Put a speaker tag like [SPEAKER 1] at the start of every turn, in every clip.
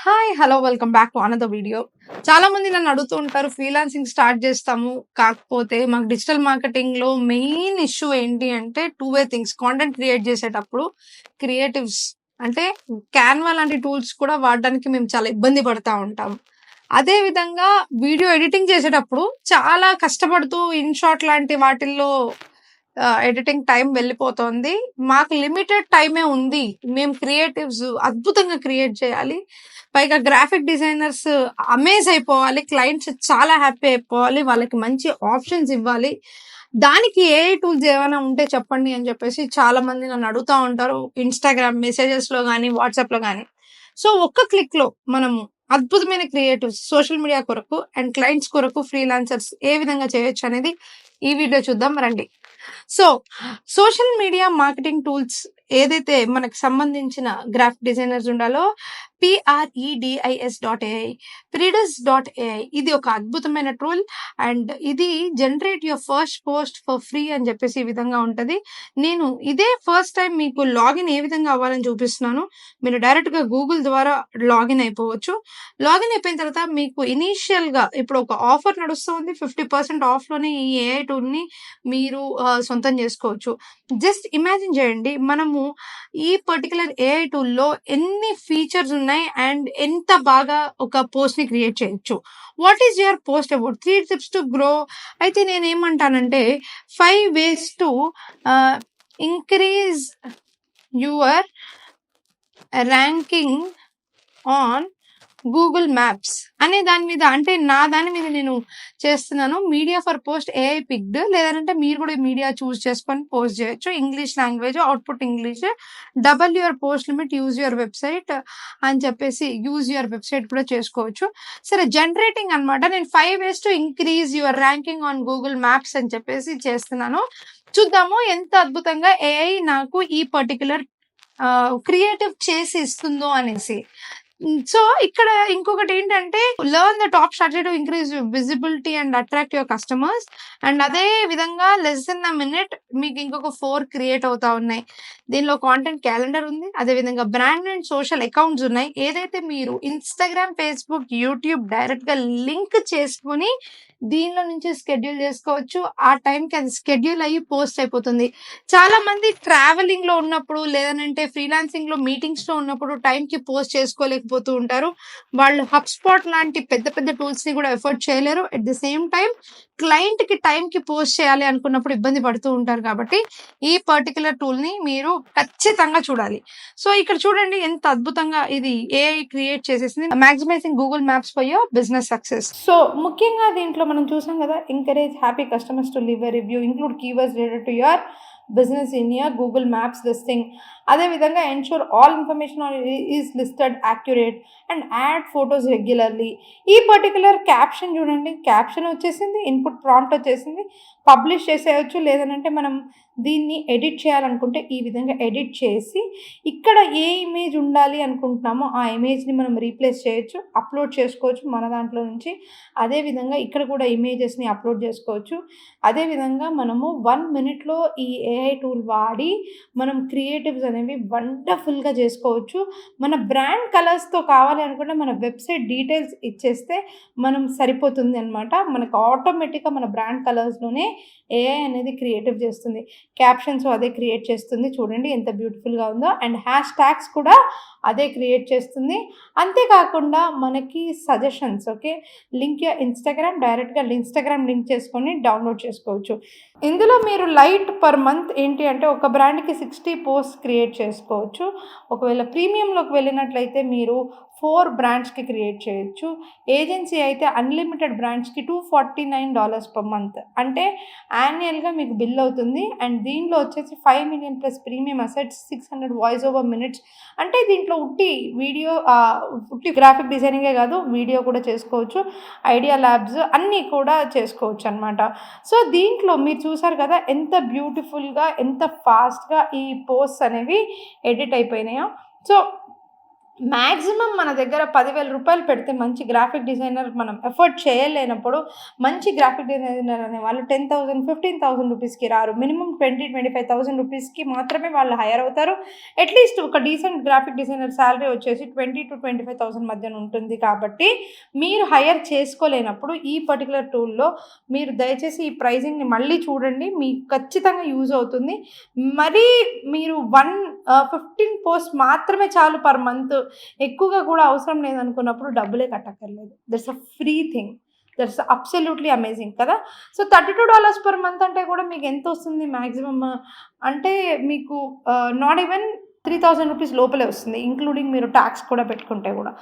[SPEAKER 1] Hi! Hello! Welcome back to another video. చాలా మంది నన్ను అడుగుతూ ఉంటారు ఫ్రీలాన్సింగ్ స్టార్ట్ చేస్తాము. కాకపోతే మాకు డిజిటల్ మార్కెటింగ్‌లో మెయిన్ ఇష్యూ ఏంటి అంటే వే థింగ్స్. కాంటెంట్ క్రియేట్ చేసేటప్పుడు క్రియేటివ్స్ అంటే క్యాన్వా లాంటి టూల్స్ కూడా వాడడానికి మేము చాలా ఇబ్బంది పడతా ఉంటాం. అదే విధంగా వీడియో ఎడిటింగ్ చేసేటప్పుడు చాలా కష్టపడుతూ ఇన్‌షాట్ లాంటి వాటిల్లో ఎడిటింగ్ టైం వెళ్ళిపోతోంది. మాకు లిమిటెడ్ టైమే ఉంది. మేము క్రియేటివ్స్ అద్భుతంగా క్రియేట్ చేయాలి. పైగా గ్రాఫిక్ డిజైనర్స్ అమేజ్ అయిపోవాలి. క్లయింట్స్ చాలా హ్యాపీ అయిపోవాలి. వాళ్ళకి మంచి ఆప్షన్స్ ఇవ్వాలి. దానికి ఏఐ టూల్స్ ఏమైనా ఉంటే చెప్పండి అని చెప్పేసి చాలా మంది నన్ను అడుగుతా ఉంటారు. ఇన్‌స్టాగ్రామ్ మెసేజెస్‌లో గాని, వాట్సాప్‌లో గాని. సో, ఒక్క క్లిక్‌లో మనము అద్భుతమైన క్రియేటివ్స్ సోషల్ మీడియా కొరకు అండ్ క్లయింట్స్ కొరకు ఫ్రీలాన్సర్స్ ఏ విధంగా చేయొచ్చు అనేది ఈ వీడియో చూద్దాం రండి. So, social media marketing tools ఏదైతే మనకు సంబంధించిన గ్రాఫిక్ డిజైనర్స్ ఉండాలో PREDIS.ai, ప్రిడస్.ai ఇది ఒక అద్భుతమైన టూల్. అండ్ ఇది generate your first post for free అని చెప్పేసి ఈ విధంగా ఉంటది. నేను ఇదే ఫస్ట్ టైం మీకు లాగిన్ ఏ విధంగా అవ్వాలని చూపిస్తున్నాను. మీరు డైరెక్ట్‌గా గూగుల్ ద్వారా లాగిన్ అయిపోవచ్చు. లాగిన్ అయిపోయిన తర్వాత మీకు ఇనీషియల్‌గా ఇప్పుడు ఒక ఆఫర్ నడుస్తుంది. 50% ఆఫ్‌లోనే ఈ ఏఐ టూల్‌ని మీరు సొంతం చేసుకోవచ్చు. జస్ట్ ఇమాజిన్ చేయండి. మనము ఈ పర్టిక్యులర్ ఏఐ టూల్‌లో ఎన్ని ఫీచర్స్ ఉన్నాయి అండ్ ఎంత బాగా ఒక పోస్ట్‌ని క్రియేట్ చేయొచ్చు. What is your post about? 3 tips to grow. అయితే నేనేమంటానంటే 5 వేస్ టు ఆహ్, increase your ranking on Google maps అనే దాని మీద అంటే నా దాని మీద నేను చేస్తున్నాను. Media for post AI picked లేదంటే మీరు కూడా మీడియా చూస్ చేసుకొని పోస్ట్ చేయొచ్చు. English language, output English, double your post limit, use your website అని చెప్పేసి యూజ్ యువర్ వెబ్సైట్ కూడా చేసుకోవచ్చు. సరే జనరేటింగ్ అనమాట. నేను 5 ways to increase your ranking on Google maps అని చెప్పేసి చేస్తున్నాను. చూద్దాము ఎంత అద్భుతంగా ఏఐ నాకు ఈ పర్టిక్యులర్ క్రియేటివ్ చేసి ఇస్తుందో అనేసి. సో, ఇక్కడ ఇంకొకటేంటంటే learn the top strategy to increase visibility and attract your customers. And అదే విధంగా లెస్ దెన్ ఎ మినిట్ మీకు ఇంకొక 4 క్రియేట్ అవుతా ఉన్నాయి. దీనిలో కాంటెంట్ క్యాలెండర్ ఉంది. అదే విధంగా బ్రాండ్ అండ్ సోషల్ అకౌంట్స్ ఉన్నాయి. ఏదైతే మీరు ఇన్‌స్టాగ్రామ్, ఫేస్‌బుక్, యూట్యూబ్ డైరెక్ట్‌గా లింక్ చేసుకొని దీనిలో నుంచి షెడ్యూల్ చేసుకోవచ్చు. ఆ టైంకి అది షెడ్యూల్ అయ్యి పోస్ట్ అయిపోతుంది. చాలా మంది ట్రావెలింగ్‌లో ఉన్నప్పుడు లేదనంటే ఫ్రీలాన్సింగ్‌లో మీటింగ్స్‌లో ఉన్నప్పుడు టైంకి పోస్ట్ చేసుకోలేకపోతూ ఉంటారు. వాళ్ళు హబ్‌స్పాట్ లాంటి పెద్ద పెద్ద టూల్స్‌ని కూడా ఎఫర్డ్ చేయలేరు. ఎట్ ది సేమ్ టైమ్ క్లయింట్‌కి టైంకి పోస్ట్ చేయాలి అనుకున్నప్పుడు ఇబ్బంది పడుతూ ఉంటారు కాబట్టి ఈ పర్టిక్యులర్ టూల్‌ని మీరు ఖచ్చితంగా చూడాలి. సో, ఇక్కడ చూడండి ఎంత అద్భుతంగా ఇది ఏఐ క్రియేట్ చేసేసింది. Maximizing Google Maps for your business success. So, ముఖ్యంగా దీంట్లో మనం చూసాం కదా! Encourage happy customers to leave a review, include keywords related to your business in your Google Maps listing. అదేవిధంగా ensure all information is listed accurate and add photos regularly. ఈ particular caption చూడండి. Caption వచ్చేసింది, input prompt వచ్చేసింది. Publish చేసేయొచ్చు. లేదనంటే మనం దీన్ని edit చేయాలనుకుంటే ఈ విధంగా ఎడిట్ చేసి ఇక్కడ ఏ ఇమేజ్ ఉండాలి అనుకుంటున్నామో ఆ ఇమేజ్‌ని మనం రీప్లేస్ చేయొచ్చు. అప్‌లోడ్ చేసుకోవచ్చు మన దాంట్లో నుంచి. అదేవిధంగా ఇక్కడ కూడా ఇమేజెస్‌ని అప్‌లోడ్ చేసుకోవచ్చు. అదేవిధంగా మనము 1 మినిట్‌లో ఈ ఏఐ టూల్ వాడి మనం క్రియేటివ్స్ అనేవి వండర్‌ఫుల్‌గా చేసుకోవచ్చు. మన బ్రాండ్ కలర్స్‌తో కావాలి అనుకుంటే మన వెబ్‌సైట్ డీటెయిల్స్ ఇచ్చేస్తే మనం సరిపోతుంది అనమాట. మనకు ఆటోమేటిక్‌గా మన బ్రాండ్ కలర్స్‌లోనే ఏఐ అనేది క్రియేటివ్ చేస్తుంది. క్యాప్షన్స్ అదే క్రియేట్ చేస్తుంది. చూడండి ఎంత బ్యూటిఫుల్‌గా ఉందో. అండ్ హ్యాష్ ట్యాగ్స్ కూడా అదే క్రియేట్ చేస్తుంది. అంతేకాకుండా మనకి suggestions okay. Link your Instagram డైరెక్ట్‌గా ఇన్‌స్టాగ్రామ్ లింక్ చేసుకొని డౌన్‌లోడ్ చేసుకోవచ్చు. ఇందులో మీరు లైట్ పర్ మంత్ ఏంటి అంటే ఒక బ్రాండ్‌కి 60 పోస్ట్స్ క్రియేట్ చేసుకోవచ్చు. ఒకవేళ ప్రీమియంలోకి వెళ్ళినట్లయితే మీరు 4 బ్రాండ్స్‌కి క్రియేట్ చేయొచ్చు. ఏజెన్సీ అయితే అన్‌లిమిటెడ్ బ్రాండ్స్‌కి $249 పర్ మంత్. అంటే యాన్యుయల్‌గా మీకు బిల్ అవుతుంది. అండ్ దీనిలో వచ్చేసి 5 million plus premium assets, 600 voice over minutes. అంటే దీంట్లో ఉట్టి గ్రాఫిక్ డిజైనింగే కాదు, వీడియో కూడా చేసుకోవచ్చు. ఐడియా ల్యాబ్స్ అన్నీ కూడా చేసుకోవచ్చు అనమాట. సో, దీంట్లో మీరు చూసారు కదా ఎంత బ్యూటిఫుల్‌గా, ఎంత ఫాస్ట్‌గా ఈ పోస్ట్స్ అనేవి ఎడిట్ అయిపోయినాయో. సో, మాక్సిమం మన దగ్గర 10,000 పెడితే మంచి గ్రాఫిక్ డిజైనర్ మనం ఎఫర్ట్ చేయలేనప్పుడు మంచి గ్రాఫిక్ డిజైనర్ అనే వాళ్ళు 10,000 15,000 రూపీస్కి రారు. మినిమం 20,000-25,000 రూపీస్కి మాత్రమే వాళ్ళు హైర్ అవుతారు. అట్లీస్ట్ ఒక డీసెంట్ గ్రాఫిక్ డిజైనర్ శాలరీ వచ్చేసి 20,000-25,000 మధ్యన ఉంటుంది. కాబట్టి మీరు హైర్ చేసుకోలేనప్పుడు ఈ పర్టికులర్ టూల్లో మీరు దయచేసి ఈ ప్రైజింగ్ని మళ్ళీ చూడండి, మీకు ఖచ్చితంగా యూజ్ అవుతుంది. మరీ మీరు 15 పోస్ట్ మాత్రమే చాలు పర్ మంత్, ఎక్కువగా కూడా అవసరం లేదనుకున్నప్పుడు డబ్బులే కట్టక్కర్లేదు. That's a free thing. That's absolutely amazing కదా. సో $32 పర్ మంత్ అంటే కూడా మీకు ఎంత వస్తుంది మ్యాక్సిమమ్ అంటే మీకు నాట్ ఈవెన్ 3,000 రూపీస్ లోపలే వస్తుంది, ఇంక్లూడింగ్ మీరు ట్యాక్స్ కూడా పెట్టుకుంటే కూడా.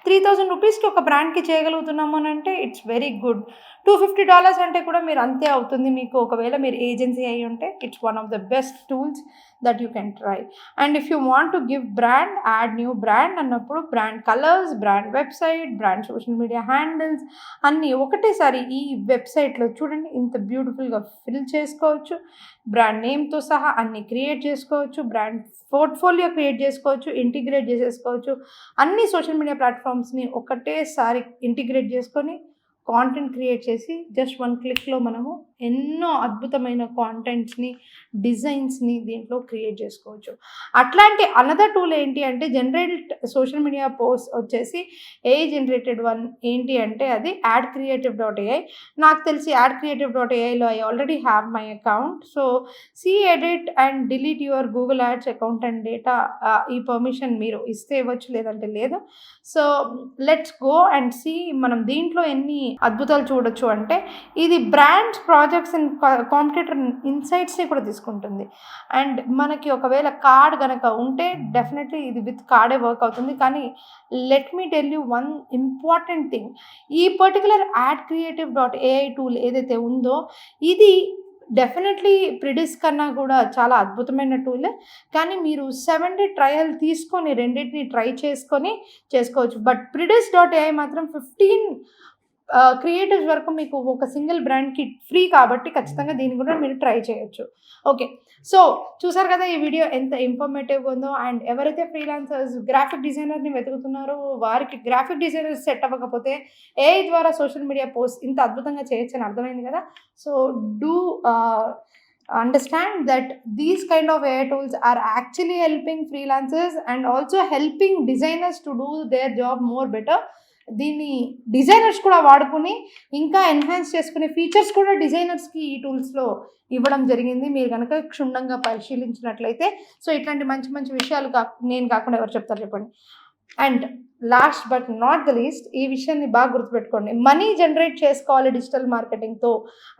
[SPEAKER 1] 3,000 రూపీస్కి ఒక బ్రాండ్కి చేయగలుగుతున్నాము అని అంటే ఇట్స్ వెరీ గుడ్. $250 అంటే కూడా మీరు అంతే అవుతుంది మీకు. ఒకవేళ మీరు ఏజెన్సీ అయి ఉంటే it's one of the best tools that you can try. And if you want to give brand, add new brand అన్నప్పుడు brand colours, brand website, brand social media handles అన్నీ ఒకటేసారి ఈ వెబ్సైట్లో చూడండి ఇంత బ్యూటిఫుల్గా ఫిల్ చేసుకోవచ్చు. బ్రాండ్ నేమ్తో సహా అన్నీ క్రియేట్ చేసుకోవచ్చు, బ్రాండ్ పోర్ట్ఫోలియో క్రియేట్ చేసుకోవచ్చు, ఇంటిగ్రేట్ చేసేసుకోవచ్చు. అన్ని సోషల్ మీడియా ప్లాట్ఫామ్స్ని ఒకటేసారి ఇంటిగ్రేట్ చేసుకొని కాంటెంట్ క్రియేట్ చేసి జస్ట్ 1 క్లిక్లో మనము ఎన్నో అద్భుతమైన కాంటెంట్స్ని, డిజైన్స్ని దీంట్లో క్రియేట్ చేసుకోవచ్చు. అట్లాంటి అనదర్ టూల్ ఏంటి అంటే జనరేట్ సోషల్ మీడియా పోస్ట్ వచ్చేసి ఏఐ జనరేటెడ్ వన్ ఏంటి అంటే అది AdCreative.ai. నాకు తెలిసి AdCreative.aiలో I already have my account. So edit and delete your Google ads account and data, ఈ పర్మిషన్ మీరు ఇస్తే ఇవ్వచ్చు, లేదంటే లేదు. So let's go and see మనం దీంట్లో ఎన్ని అద్భుతాలు చూడొచ్చు అంటే ఇది బ్రాండ్స్, ప్రాజెక్ట్స్ అండ్ కాంపిటేటర్ ఇన్సైట్స్ని కూడా తీసుకుంటుంది. అండ్ మనకి ఒకవేళ కార్డ్ కనుక ఉంటే డెఫినెట్లీ ఇది విత్ కార్డే వర్క్ అవుతుంది. కానీ let me tell you one important thing. ఈ పర్టికులర్ AdCreative.ai టూల్ ఏదైతే ఉందో ఇది డెఫినెట్లీ ప్రిడిస్ కన్నా కూడా చాలా అద్భుతమైన టూల్. కానీ మీరు 7 డే ట్రయల్ తీసుకొని రెండింటిని ట్రై చేసుకొని చేసుకోవచ్చు. బట్ ప్రిడిస్.ai మాత్రం 15 క్రియేటివ్స్ వరకు మీకు ఒక సింగిల్ బ్రాండ్కి ఫ్రీ కాబట్టి ఖచ్చితంగా దీన్ని కూడా మీరు ట్రై చేయొచ్చు. ఓకే, సో చూసారు కదా ఈ వీడియో ఎంత ఇన్ఫర్మేటివ్గా ఉందో. అండ్ ఎవరైతే ఫ్రీలాన్సర్స్ గ్రాఫిక్ డిజైనర్ని వెతుకుతున్నారో వారికి గ్రాఫిక్ డిజైనర్ సెట్ అవ్వకపోతే ఏఐ ద్వారా సోషల్ మీడియా పోస్ట్ ఇంత అద్భుతంగా చేయొచ్చు అని అర్థమైంది కదా. So do understand that these kind of AI tools are actually helping freelancers and also helping designers to do their job more better. దీన్ని డిజైనర్స్ కూడా వాడుకుని ఇంకా ఎన్హాన్స్ చేసుకునే ఫీచర్స్ కూడా డిజైనర్స్కి ఈ టూల్స్లో ఇవ్వడం జరిగింది, మీరు కనుక క్షుణ్ణంగా పరిశీలించినట్లయితే. సో ఇట్లాంటి మంచి మంచి విషయాలు నేను కాకుండా ఎవరు చెప్తారు చెప్పండి. And last but not the least, ఈ విషయాన్ని బాగా గుర్తుపెట్టుకోండి. మనీ జనరేట్ చేసుకోవాలి డిజిటల్ మార్కెటింగ్తో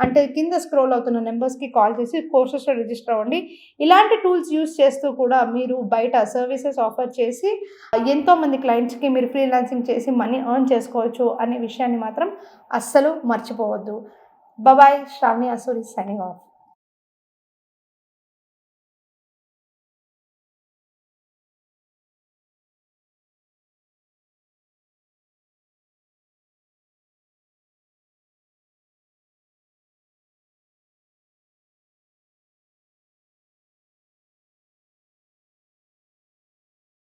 [SPEAKER 1] అంటే కింద స్క్రోల్ అవుతున్న నెంబర్స్కి కాల్ చేసి కోర్సెస్లో రిజిస్టర్ అవ్వండి. ఇలాంటి టూల్స్ యూస్ చేస్తూ కూడా మీరు బయట సర్వీసెస్ ఆఫర్ చేసి ఎంతోమంది క్లయింట్స్కి మీరు ఫ్రీలాన్సింగ్ చేసి మనీ ఎర్న్ చేసుకోవచ్చు అనే విషయాన్ని మాత్రం అస్సలు మర్చిపోవద్దు. Bye. Sravani Asuri signing of.